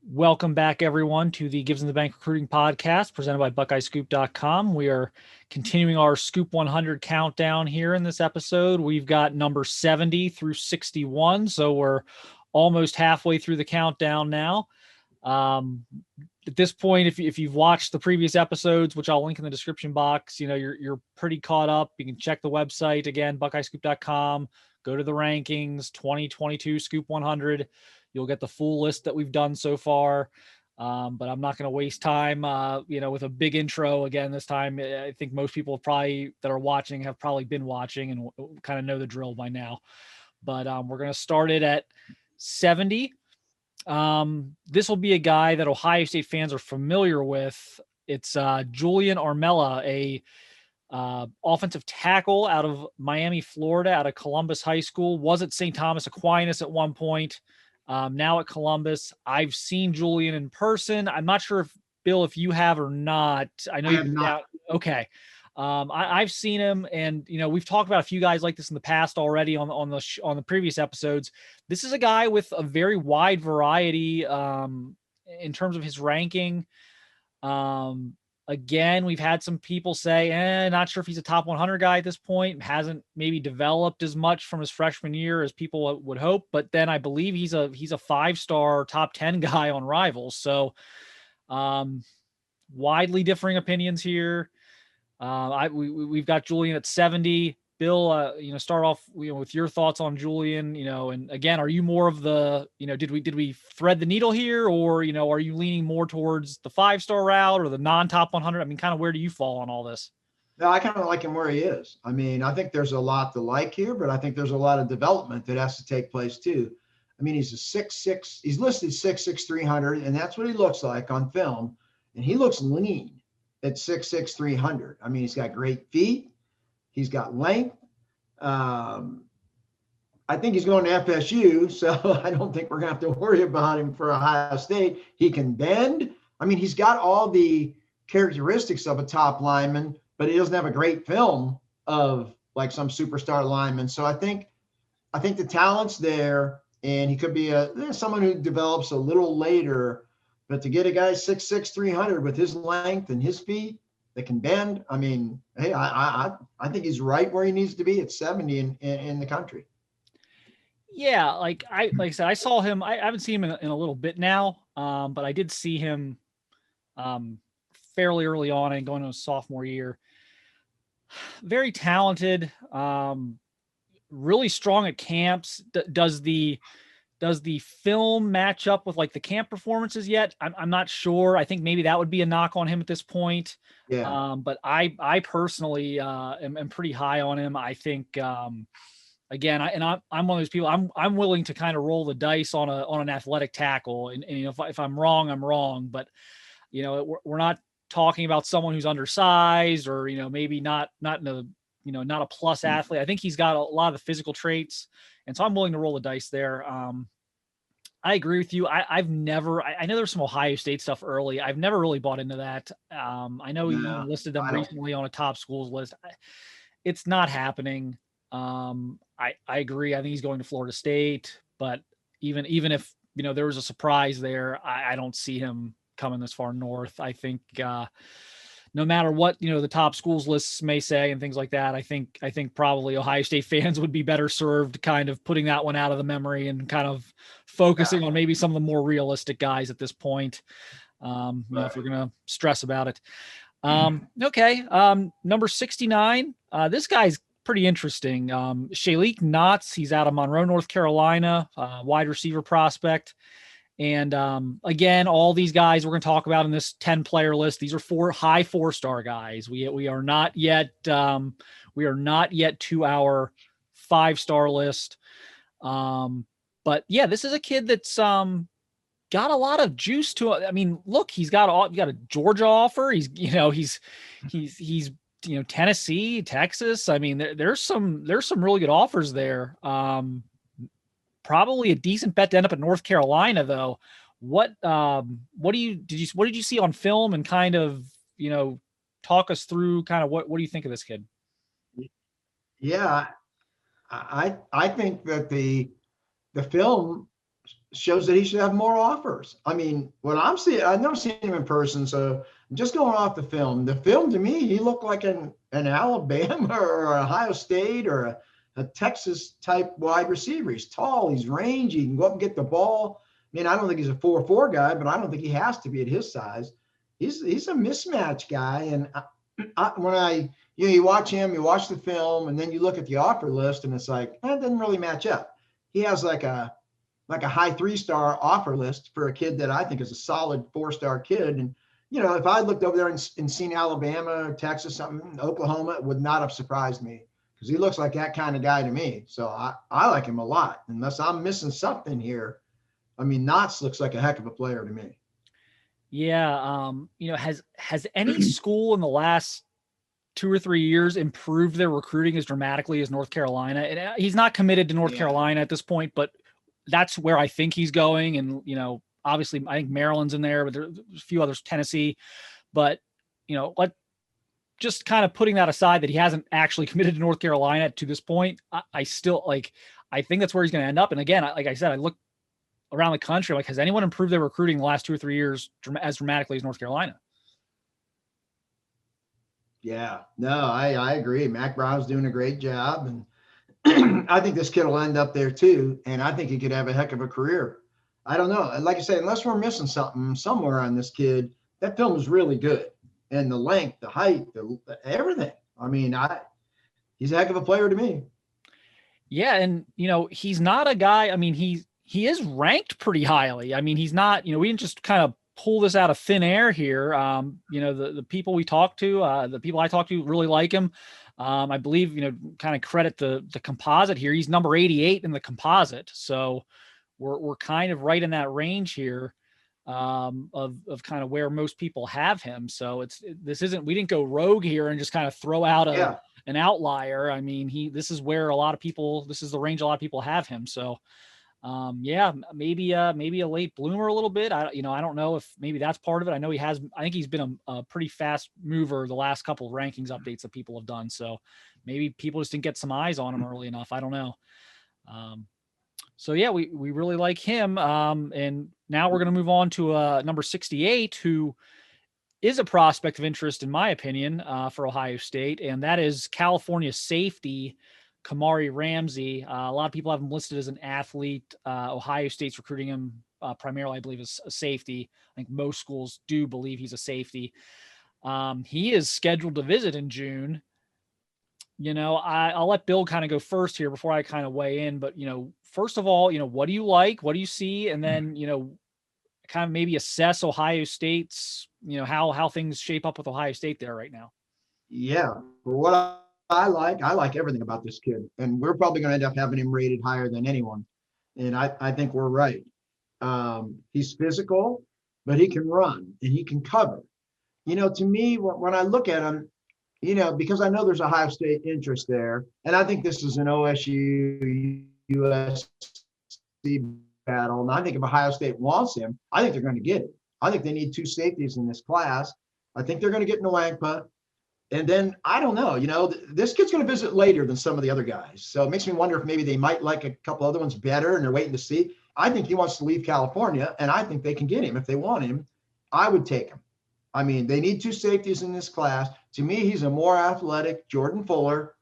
Welcome back, everyone, to the Gives in the Bank Recruiting Podcast presented by BuckeyeScoop.com. We are continuing our Scoop 100 countdown here in this episode. We've got number 70 through 61, so we're almost halfway through the countdown now. At this point, if you've watched the previous episodes, which I'll link in the description box, you're pretty caught up. You can check the website again, BuckeyeScoop.com. Go to the rankings, 2022 Scoop 100. You'll get the full list that we've done so far. But I'm not going to waste time, with a big intro again this time. I think most people that are watching have probably been watching and kind of know the drill by now. But we're going to start it at 70. This will be a guy that Ohio State fans are familiar with. It's Julian Armella, a offensive tackle out of Miami, Florida, out of Columbus High School. Was at St. Thomas Aquinas at one point. Now at Columbus. I've seen Julian in person. I'm not sure if Bill, if you have or not. I know I have not. Okay. I've seen him, and we've talked about a few guys like this in the past already on the previous episodes. This is a guy with a very wide variety in terms of his ranking. Again, we've had some people say, not sure if he's a top 100 guy at this point. Hasn't maybe developed as much from his freshman year as people would hope. But then I believe he's a 5-star top 10 guy on Rivals. So widely differing opinions here. We've got Julian at 70. Bill, start off with your thoughts on Julian. And again, are you more of the did we thread the needle here, or are you leaning more towards the 5-star route or the non-top 100? I mean, kind of where do you fall on all this? No, I kind of like him where he is. I mean, I think there's a lot to like here, but I think there's a lot of development that has to take place too. I mean, he's a 6'6", he's listed 6'6", 300, and that's what he looks like on film. And he looks lean at 6'6", 300. I mean, he's got great feet. He's got length. I think he's going to FSU, so I don't think we're going to have to worry about him for Ohio State. He can bend. I mean, he's got all the characteristics of a top lineman, but he doesn't have a great film of like some superstar lineman. So I think the talent's there, and he could be someone who develops a little later. But to get a guy 6'6", 300 with his length and his feet that can bend, I mean, hey, I think he's right where he needs to be at 70 in the country. Yeah, like I said, I saw him. I haven't seen him in a little bit now, but I did see him fairly early on and going to his sophomore year. Very talented, really strong at camps. Does the film match up with like the camp performances yet? I'm not sure. I think maybe that would be a knock on him at this point. Yeah. But I personally am pretty high on him. I think again, I'm one of those people. I'm willing to kind of roll the dice on an athletic tackle, and if I'm wrong, I'm wrong. But we're not talking about someone who's undersized or maybe not in a not a plus athlete. I think he's got a lot of the physical traits, and so I'm willing to roll the dice there. I agree with you. I know there's some Ohio State stuff early. I've never really bought into that. I know he listed them recently on a top schools list. It's not happening. I agree. I think he's going to Florida State, but even if there was a surprise there, I don't see him coming this far north. I think no matter what the top schools lists may say and things like that, I think probably Ohio State fans would be better served kind of putting that one out of the memory and kind of focusing on maybe some of the more realistic guys at this point. If we're gonna stress about it. Okay. Number 69. This guy's pretty interesting. Shayleek Knots. He's out of Monroe, North Carolina, wide receiver prospect. And again, all these guys we're going to talk about in this 10-player list, these are 4-star guys. We are not yet to our 5-star list. But yeah, this is a kid that's got a lot of juice to it. I mean, look, he's got a Georgia offer. He's Tennessee, Texas. I mean, there's some really good offers there. Probably a decent bet to end up at North Carolina, though. What did you see on film, and kind of talk us through kind of what do you think of this kid? Yeah, I think that the film shows that he should have more offers. I mean, what I'm seeing, I've never seen him in person, so just going off the film. The film to me, he looked like an Alabama or Ohio State or a Texas type wide receiver. He's tall, he's rangy, he can go up and get the ball. I mean, I don't think he's a 4-4 guy, but I don't think he has to be at his size. He's a mismatch guy, and you watch him, you watch the film, and then you look at the offer list, and it's like that doesn't really match up. He has like a high 3-star offer list for a kid that I think is a solid 4-star kid. And, if I looked over there and seen Alabama or Texas, something, Oklahoma, it would not have surprised me because he looks like that kind of guy to me. So I like him a lot, unless I'm missing something here. I mean, Knots looks like a heck of a player to me. Yeah. Has any school in the last 2 or 3 years improved their recruiting as dramatically as North Carolina? And he's not committed to North Carolina at this point, but that's where I think he's going. And, obviously I think Maryland's in there, but there's a few others, Tennessee, but just kind of putting that aside that he hasn't actually committed to North Carolina to this point. I still I think that's where he's going to end up. And again, like I said, I look around the country, has anyone improved their recruiting the last 2 or 3 years as dramatically as North Carolina? Yeah, no, I agree. Mac Brown's doing a great job. And I think this kid will end up there too. And I think he could have a heck of a career. I don't know. Like I say, unless we're missing something somewhere on this kid, that film is really good. And the length, the height, everything. I mean, he's a heck of a player to me. Yeah. And, he's not a guy, I mean, he is ranked pretty highly. I mean, he's not, we didn't just kind of pull this out of thin air here. The people we talked to, the people I talked to really like him. I believe, kind of credit the composite here. He's number 88 in the composite. So we're kind of right in that range here of kind of where most people have him. So we didn't go rogue here and just kind of throw out an outlier. I mean, this is where this is the range a lot of people have him. So maybe a late bloomer a little bit. I don't know if maybe that's part of it. I think he's been a pretty fast mover the last couple of rankings updates that people have done. So maybe people just didn't get some eyes on him early enough. I don't know. So yeah, we really like him. And now we're going to move on to number 68, who is a prospect of interest, in my opinion, for Ohio State. And that is California safety Kamari Ramsey. A lot of people have him listed as an athlete. Ohio State's recruiting him primarily, I believe, as a safety. I think most schools do believe he's a safety. He is scheduled to visit in June. I'll let Bill kind of go first here before I kind of weigh in. But, first of all, what do you like? What do you see? And then, kind of maybe assess Ohio State's, how things shape up with Ohio State there right now. Yeah. For what I like everything about this kid, and we're probably going to end up having him rated higher than anyone. And I think we're right. He's physical, but he can run and he can cover. To me, when I look at him, because I know there's Ohio State interest there, and I think this is an OSU USC battle. And I think if Ohio State wants him, I think they're going to get it. I think they need 2 safeties in this class. I think they're going to get Nwangpa. And then I don't know, this kid's going to visit later than some of the other guys. So it makes me wonder if maybe they might like a couple other ones better and they're waiting to see. I think he wants to leave California, and I think they can get him. If they want him, I would take him. I mean, they need 2 safeties in this class. To me, he's a more athletic Jordan Fuller.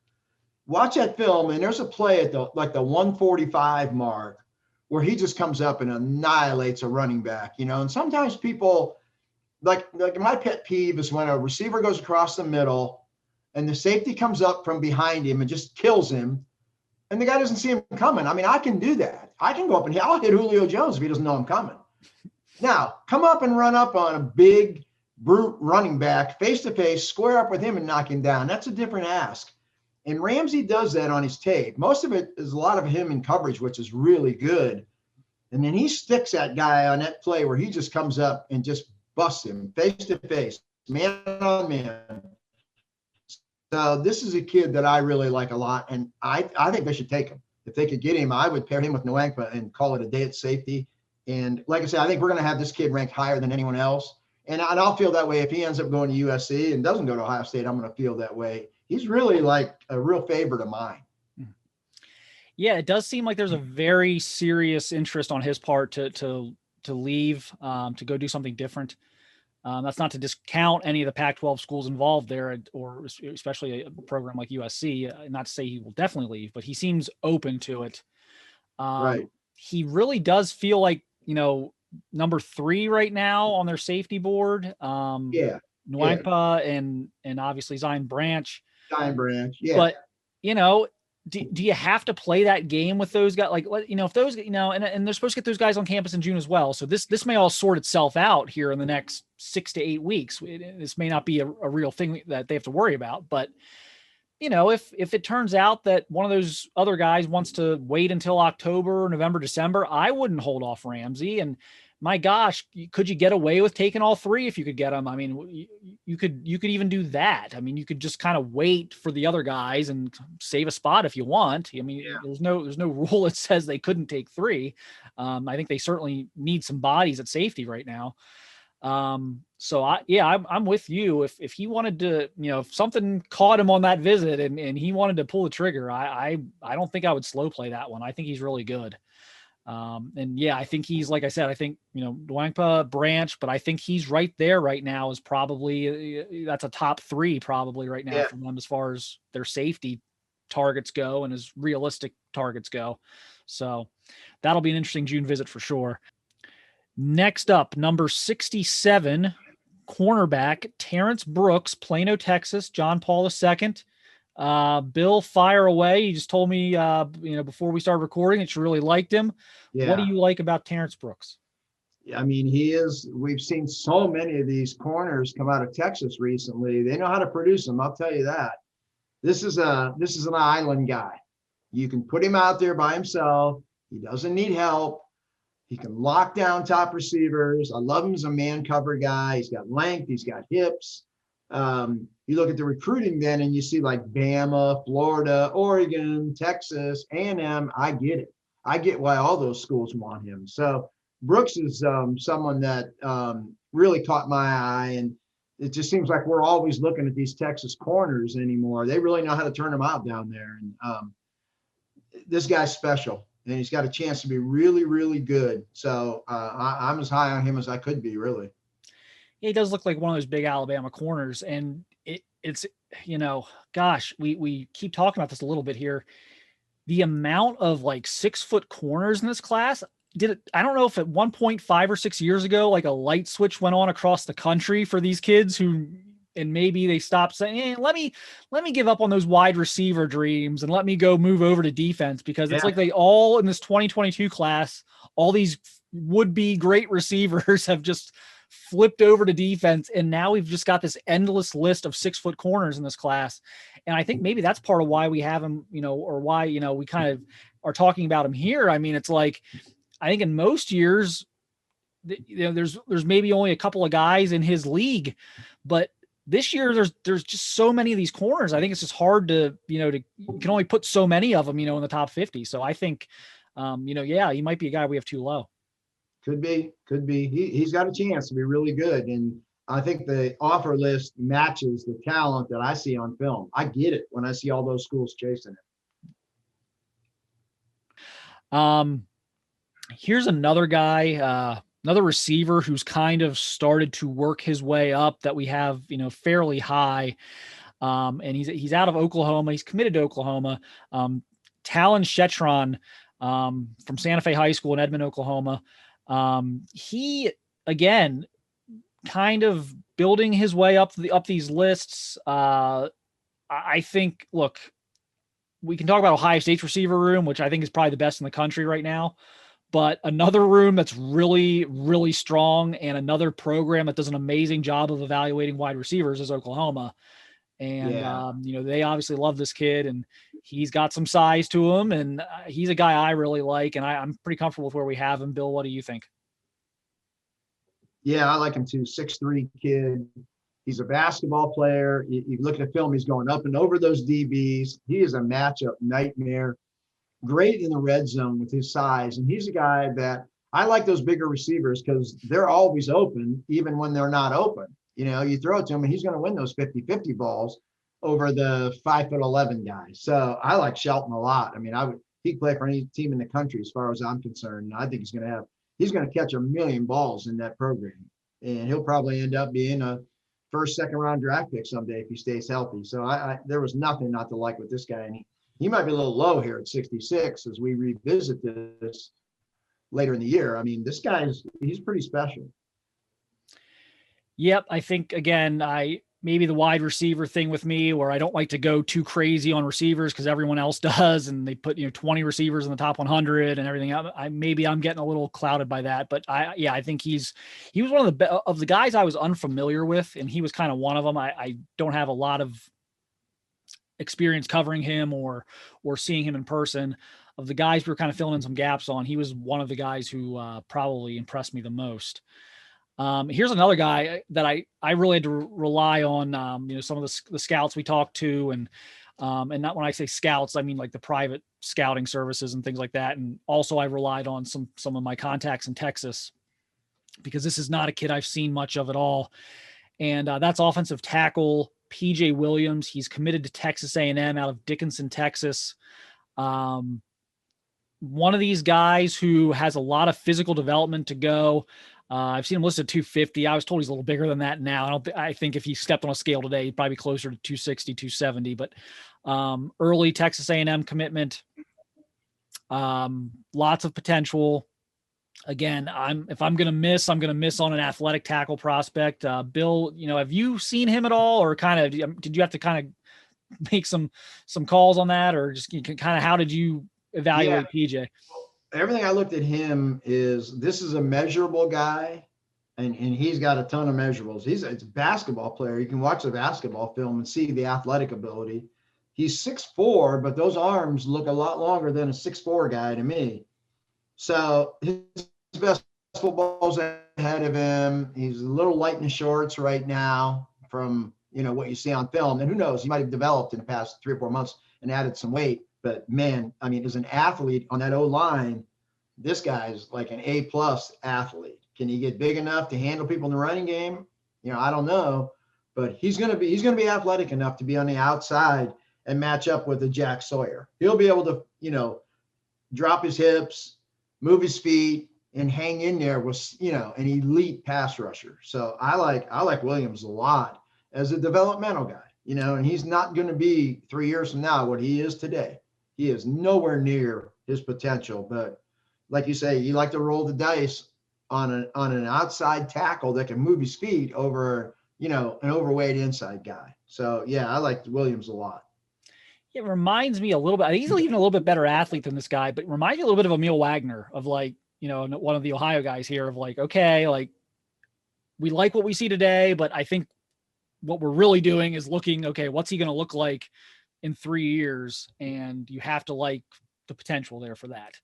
Watch that film, and there's a play at the 145 mark where he just comes up and annihilates a running back, and sometimes people like my pet peeve is when a receiver goes across the middle and the safety comes up from behind him and just kills him, and the guy doesn't see him coming. I mean, I can do that. I can go up and I'll hit Julio Jones if he doesn't know I'm coming. Now, come up and run up on a big brute running back face to face, square up with him and knock him down. That's a different ask. And Ramsey does that on his tape. Most of it is a lot of him in coverage, which is really good. And then he sticks that guy on that play where he just comes up and just busts him face to face, man on man. So this is a kid that I really like a lot, and I think they should take him. If they could get him, I would pair him with Nwangpa and call it a day at safety. And like I said, I think we're going to have this kid ranked higher than anyone else. And I'll feel that way if he ends up going to USC and doesn't go to Ohio State. I'm going to feel that way. He's really like a real favorite of mine. Yeah, it does seem like there's a very serious interest on his part to leave, to go do something different. That's not to discount any of the Pac-12 schools involved there, or especially a program like USC. Not to say he will definitely leave, but he seems open to it. Right. He really does feel like, number 3 right now on their safety board. Yeah. Yeah. Nwangpa and obviously Zion Branch. Giant Branch. Yeah. But, do you have to play that game with those guys? Like, if those, and they're supposed to get those guys on campus in June as well. So this may all sort itself out here in the next 6 to 8 weeks. This may not be a real thing that they have to worry about, but if it turns out that one of those other guys wants to wait until October, November, December, I wouldn't hold off Ramsey. And my gosh, could you get away with taking all 3 if you could get them? I mean, you could even do that. I mean, you could just kind of wait for the other guys and save a spot if you want. I mean, there's no rule that says they couldn't take 3. I think they certainly need some bodies at safety right now. So I'm with you. If he wanted to, if something caught him on that visit and he wanted to pull the trigger, I don't think I would slow play that one. I think he's really good. And I think he's, like I said, I think, Nwangpa, Branch, but I think he's right there right now is probably, that's a top 3 probably right now for them as far as their safety targets go and as realistic targets go. So that'll be an interesting June visit for sure. Next up, number 67, cornerback Terrence Brooks, Plano, Texas, John Paul II. Bill, fire away. You just told me, before we started recording that you really liked him. Yeah. What do you like about Terrence Brooks? I mean, we've seen so many of these corners come out of Texas recently. They know how to produce them. I'll tell you that. This is an island guy. You can put him out there by himself. He doesn't need help. He can lock down top receivers. I love him as a man cover guy. He's got length. He's got hips. You look at the recruiting then and you see like Bama, Florida, Oregon, Texas, A&M. I get it. I get why all those schools want him. So Brooks is someone that really caught my eye. And it just seems like we're always looking at these Texas corners anymore. They really know how to turn them out down there. And this guy's special. And he's got a chance to be really, really good. So I'm as high on him as I could be, really. He does look like one of those big Alabama corners. And it's gosh, we keep talking about this a little bit here. The amount of like 6-foot corners in this class, I don't know if at 1.5 or 6 years ago, like a light switch went on across the country for these kids and maybe they stopped saying, hey, let me give up on those wide receiver dreams and let me go move over to defense, because it's like they all in this 2022 class, all these would-be great receivers have just flipped over to defense. And now we've just got this endless list of 6-foot corners in this class. And I think maybe that's part of why we have him, or why, we kind of are talking about him here. I mean, it's like, I think in most years, there's maybe only a couple of guys in his league, but this year there's just so many of these corners. I think it's just hard to, you can only put so many of them, in the top 50. So I think, he might be a guy we have too low. Could be. He's got a chance to be really good. And I think the offer list matches the talent that I see on film. I get it when I see all those schools chasing it. Here's another guy, another receiver who's kind of started to work his way up that we have, fairly high. And he's out of Oklahoma. He's committed to Oklahoma. Talon Shetron, from Santa Fe High School in Edmond, Oklahoma. He, again, kind of building his way up these lists. I think, look, we can talk about Ohio State's receiver room, which I think is probably the best in the country right now. But another room that's really, really strong and another program that does an amazing job of evaluating wide receivers is Oklahoma. And, they obviously love this kid, and he's got some size to him, and he's a guy I really like, and I'm pretty comfortable with where we have him. Bill, what do you think? Yeah, I like him too. 6'3" kid. He's a basketball player. You look at the film, he's going up and over those DBs. He is a matchup nightmare. Great in the red zone with his size. And he's a guy that I like those bigger receivers because they're always open, even when they're not open. You throw it to him and he's going to win those 50-50 balls over the 5'11" guy. So I like Shelton a lot. I mean, he can play for any team in the country as far as I'm concerned. And I think he's going to catch a million balls in that program. And he'll probably end up being a first, second round draft pick someday if he stays healthy. So there was nothing not to like with this guy. And he might be a little low here at 66 as we revisit this later in the year. I mean, this guy he's pretty special. Yep. I think, again, maybe the wide receiver thing with me, where I don't like to go too crazy on receivers because everyone else does. And they put, 20 receivers in the top 100 and everything. Maybe I'm getting a little clouded by that, but I think he was one of the guys I was unfamiliar with. And he was kind of one of them. I don't have a lot of experience covering him or seeing him in person. Of the guys we were kind of filling in some gaps on, he was one of the guys who probably impressed me the most. Here's another guy that I really had to rely on, some of the scouts we talked to, and not, when I say scouts, I mean like the private scouting services and things like that. And also I relied on some of my contacts in Texas, because this is not a kid I've seen much of at all. And that's offensive tackle PJ Williams. He's committed to Texas A&M out of Dickinson, Texas. One of these guys who has a lot of physical development to go. I've seen him listed 250. I was told he's a little bigger than that now. I think if he stepped on a scale today, he'd probably be closer to 260, 270. But early Texas A&M commitment, lots of potential. Again, if I'm going to miss, I'm going to miss on an athletic tackle prospect. Bill, have you seen him at all, or kind of did you have to kind of make some calls on that, or just kind of how did you evaluate PJ? Everything I looked at him this is a measurable guy, and he's got a ton of measurables. It's a basketball player. You can watch the basketball film and see the athletic ability. He's 6'4", but those arms look a lot longer than a 6'4" guy to me. So his best football's ahead of him. He's a little light in the shorts right now from what you see on film. And who knows, he might have developed in the past 3 or 4 months and added some weight. But man, I mean, as an athlete on that O-line, this guy's like an A+ athlete. Can he get big enough to handle people in the running game? I don't know, but he's going to be athletic enough to be on the outside and match up with a Jack Sawyer. He'll be able to, drop his hips, move his feet, and hang in there with, an elite pass rusher. So I like Williams a lot as a developmental guy, and he's not going to be 3 years from now what he is today. He is nowhere near his potential, but like you say, you like to roll the dice on an outside tackle that can move his feet over, an overweight inside guy. So yeah, I like Williams a lot. It reminds me a little bit. He's even a little bit better athlete than this guy, but reminds me a little bit of Emil Wagner, of like, one of the Ohio guys here, of like, okay, like we like what we see today, but I think what we're really doing is looking, okay, what's he going to look like in 3 years? And you have to like the potential there for that.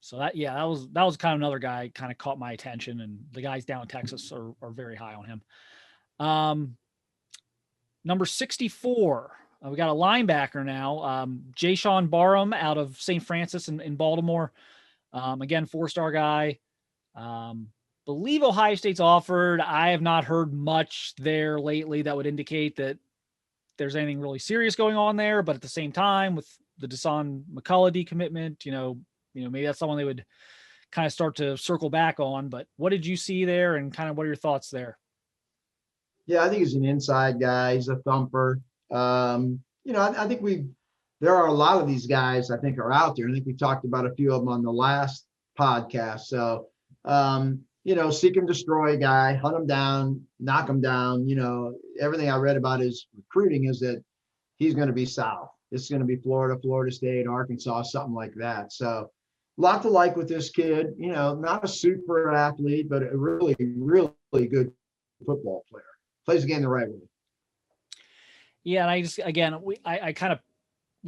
So that was kind of another guy kind of caught my attention, and the guys down in Texas are very high on him. Number 64, we got a linebacker now, Jayshawn Barham out of St. Francis in Baltimore. Again, 4-star guy. Believe Ohio State's offered. I have not heard much there lately that would indicate that there's anything really serious going on there. But at the same time, with the Deshaun McCullough decommitment, maybe that's someone they would kind of start to circle back on. But what did you see there, and kind of what are your thoughts there? Yeah, I think he's an inside guy. He's a thumper. I think there are a lot of these guys I think are out there. I think we talked about a few of them on the last podcast. So, seek and destroy guy, hunt him down, knock him down. Everything I read about his recruiting is that he's going to be south. It's going to be Florida, Florida State, Arkansas, something like that. So a lot to like with this kid, not a super athlete, but a really, really good football player. Plays the game the right way. Yeah. And I kind of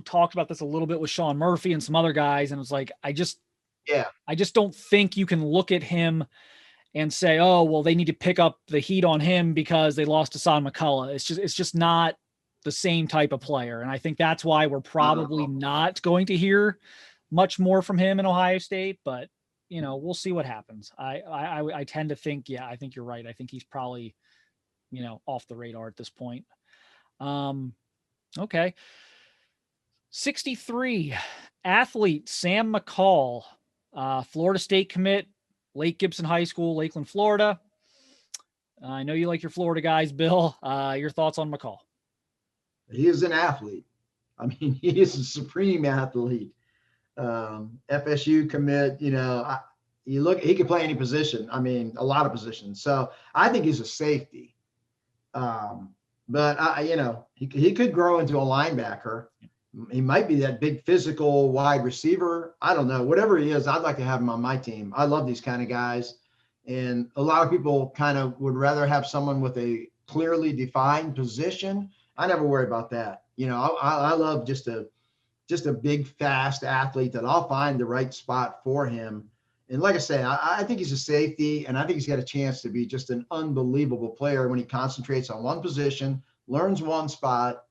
talked about this a little bit with Sean Murphy and some other guys. And it was like, I just don't think you can look at him and say, oh, well, they need to pick up the heat on him because they lost to Deshaun McCullough. It's just not the same type of player. And I think that's why we're probably not going to hear much more from him in Ohio State, but we'll see what happens. I tend to think, I think you're right. I think he's probably, off the radar at this point. Okay. 63, athlete Sam McCall, Florida State commit, Lake Gibson High School, Lakeland, Florida. I know you like your Florida guys, Bill. Your thoughts on McCall? He is an athlete. I mean, he is a supreme athlete. FSU commit, you look, he could play any position. I mean, a lot of positions. So I think he's a safety. But he could grow into a linebacker. He might be that big physical wide receiver. I don't know. Whatever he is, I'd like to have him on my team. I love these kind of guys. And a lot of people kind of would rather have someone with a clearly defined position. I never worry about that. I love just a big, fast athlete that I'll find the right spot for him. And like I say, I think he's a safety, and I think he's got a chance to be just an unbelievable player when he concentrates on one position, learns one spot,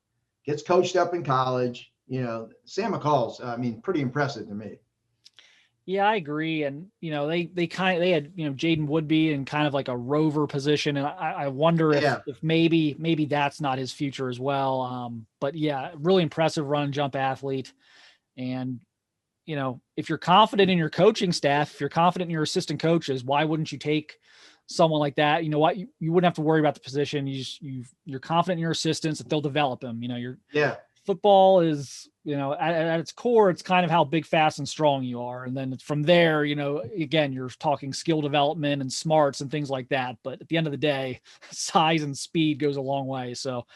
gets coached up in college. Sam McCall's, pretty impressive to me. Yeah, I agree. And, they had, Jaden Woodby in kind of like a rover position. And I wonder if maybe that's not his future as well. But yeah, really impressive run and jump athlete. And, if you're confident in your coaching staff, if you're confident in your assistant coaches, why wouldn't you take someone like that? You know what? You wouldn't have to worry about the position. You're confident in your assistants that they'll develop him. Football is, at its core, it's kind of how big, fast, and strong you are. And then from there, again, you're talking skill development and smarts and things like that. But at the end of the day, size and speed goes a long way. So,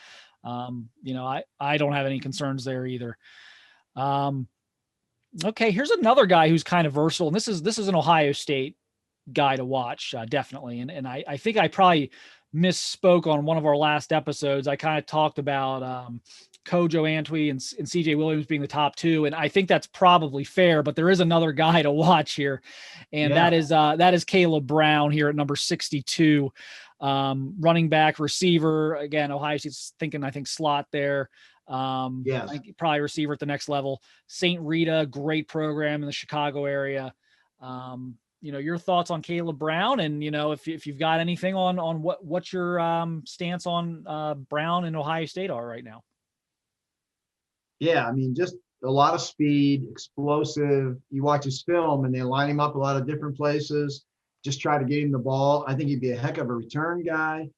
I don't have any concerns there either. Okay, here's another guy who's kind of versatile. And this is an Ohio State guy to watch, definitely. And I think I probably misspoke on one of our last episodes. I kind of talked about Kojo Antwi and CJ Williams being the top two. And I think that's probably fair, but there is another guy to watch here. And that is Caleb Brown here at number 62, running back, receiver. Again, Ohio State's thinking, I think, slot there. Probably receiver at the next level. St. Rita, great program in the Chicago area. Your thoughts on Caleb Brown, and if you've got anything on what your stance on Brown and Ohio State are right now. Yeah, just a lot of speed, explosive. You watch his film and they line him up a lot of different places, just try to get him the ball. I think he'd be a heck of a return guy.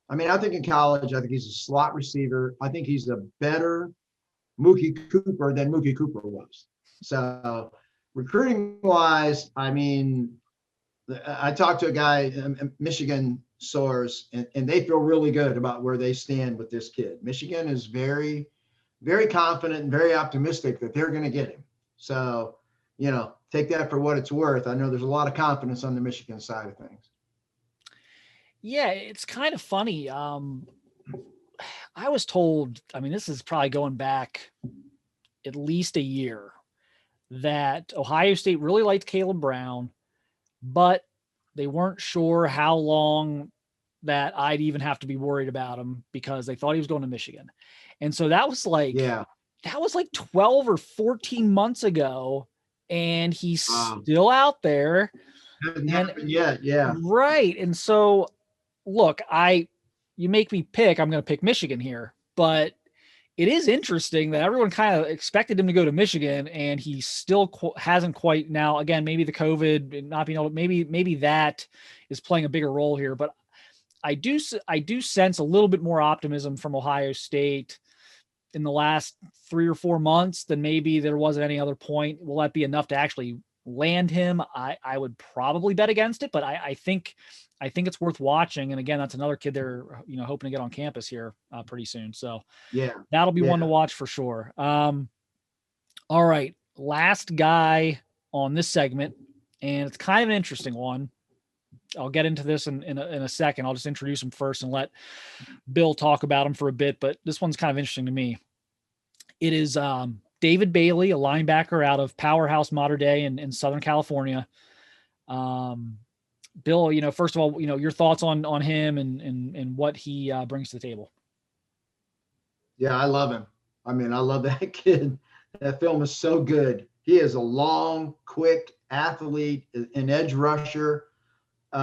I think in college, I think he's a slot receiver. I think he's a better Mookie Cooper than Mookie Cooper was. So recruiting wise, I talked to a guy, Michigan source, and they feel really good about where they stand with this kid. Michigan is very, very confident and very optimistic that they're going to get him. So, take that for what it's worth. I know there's a lot of confidence on the Michigan side of things. Yeah, it's kind of funny. I was told, this is probably going back at least a year, that Ohio State really liked Caleb Brown, but they weren't sure how long that I'd even have to be worried about him because they thought he was going to Michigan. And so that was like 12 or 14 months ago, and he's still out there. Hasn't happened yet. Yeah. Right. And so, look, you make me pick, I'm going to pick Michigan here, but it is interesting that everyone kind of expected him to go to Michigan, and he still hasn't quite. Now, again, maybe the COVID and not being able, maybe that is playing a bigger role here, but I do sense a little bit more optimism from Ohio State in the last 3 or 4 months than maybe there was at any other point. Will that be enough to actually land him? I would probably bet against it, but I think it's worth watching. And again, that's another kid they're hoping to get on campus here pretty soon. So that'll be one to watch for sure. All right, last guy on this segment, and it's kind of an interesting one. I'll get into this in a second. I'll just introduce him first and let Bill talk about him for a bit. But this one's kind of interesting to me. It is David Bailey, a linebacker out of Powerhouse Mater Dei in Southern California. Bill, first of all, your thoughts on him and what he brings to the table. Yeah, I love him. I love that kid. That film is so good. He is a long, quick athlete, an edge rusher. He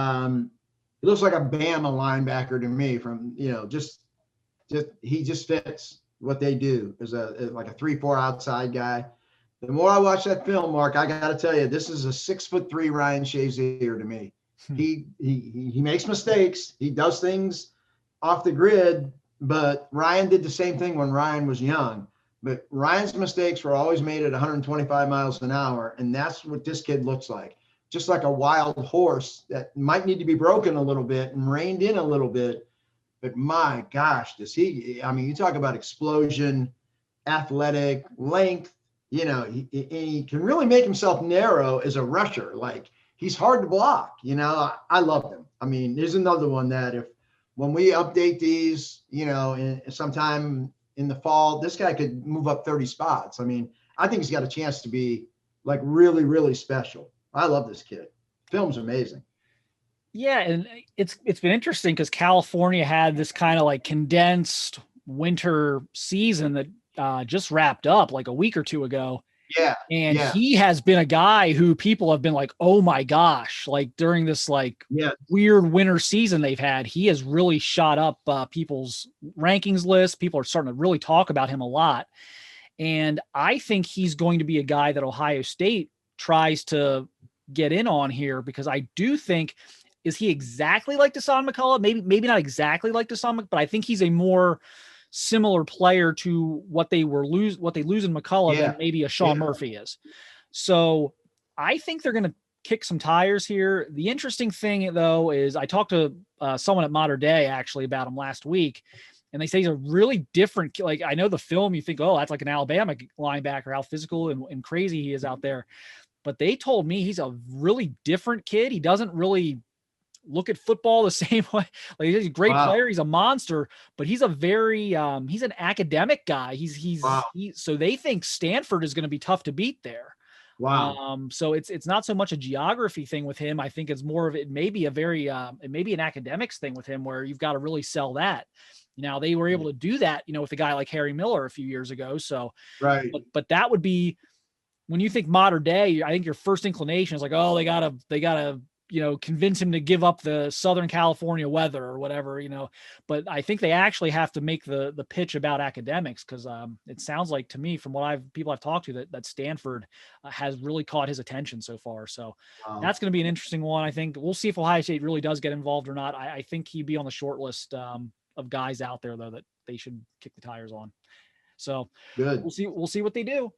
looks like a Bama linebacker to me from, he just fits what they do as like a 3-4 outside guy. The more I watch that film, Mark, I got to tell you, this is a 6'3" Ryan Shazier to me. He makes mistakes. He does things off the grid, but Ryan did the same thing when Ryan was young. But Ryan's mistakes were always made at 125 miles an hour, and that's what this kid looks like. Just like a wild horse that might need to be broken a little bit and reined in a little bit. But my gosh, does he? I mean, you talk about explosion, athletic, length. You know, he can really make himself narrow as a rusher. Like, he's hard to block. You know, I love him. I mean, there's another one that when we update these, you know, sometime in the fall, this guy could move up 30 spots. I mean, I think he's got a chance to be like really, really special. I love this kid. Film's amazing. Yeah, and it's been interesting because California had this kind of like condensed winter season that just wrapped up like a week or two ago. Yeah. And he has been a guy who people have been like, oh my gosh, like during this like weird winter season they've had, he has really shot up people's rankings list. People are starting to really talk about him a lot. And I think he's going to be a guy that Ohio State tries to get in on here, because I do think, is he exactly like Deshaun McCullough? Maybe not exactly like Deshaun, but I think he's a more similar player to what they lose in McCullough than maybe a Sean Murphy is. So I think they're going to kick some tires here. The interesting thing though is I talked to someone at Modern Day actually about him last week, and they say he's a really different, like, I know the film, you think, oh, that's like an Alabama linebacker, how physical and crazy he is out there. But they told me he's a really different kid. He doesn't really look at football the same way. Like, he's a great player. He's a monster, but he's a very, he's an academic guy. So they think Stanford is going to be tough to beat there. Wow. So it's not so much a geography thing with him. I think it's more of, it may be an academics thing with him where you've got to really sell that. Now they were able to do that, you know, with a guy like Harry Miller a few years ago. So, right. But that would be, when you think Modern Day, I think your first inclination is like, oh, they gotta, you know, convince him to give up the Southern California weather or whatever, you know. But I think they actually have to make the pitch about academics, because it sounds like to me, from what people I've talked to, that Stanford has really caught his attention so far. So that's going to be an interesting one. I think we'll see if Ohio State really does get involved or not. I think he'd be on the short list of guys out there though that they should kick the tires on. So good. We'll see what they do.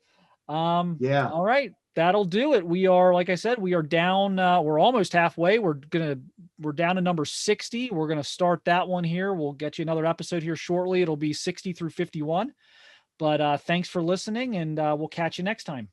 All right, that'll do it. We are, like I said, we are down. We're almost halfway. We're down to number 60. We're going to start that one here. We'll get you another episode here shortly. It'll be 60 through 51, but thanks for listening, and we'll catch you next time.